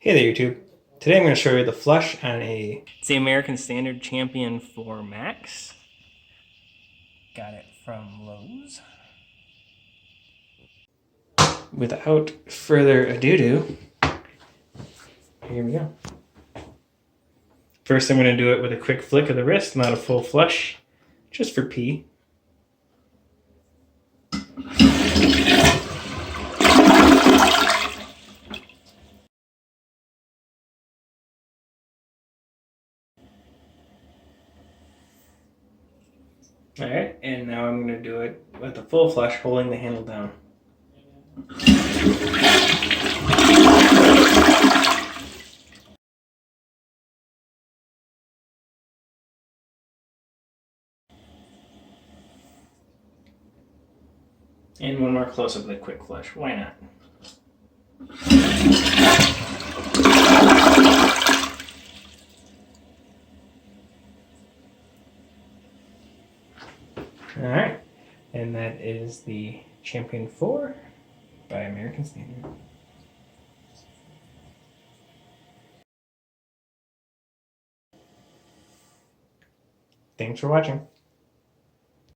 Hey there YouTube. Today I'm going to show you the flush on It's the American Standard Champion 4 Max. Got it from Lowe's. Without further ado, here we go. First I'm going to do it with a quick flick of the wrist, not a full flush, just for pee. Alright, and now I'm going to do it with a full flush, holding the handle down. And one more close-up with a quick flush. Why not? Alright, and that is the Champion 4 by American Standard. Thanks for watching.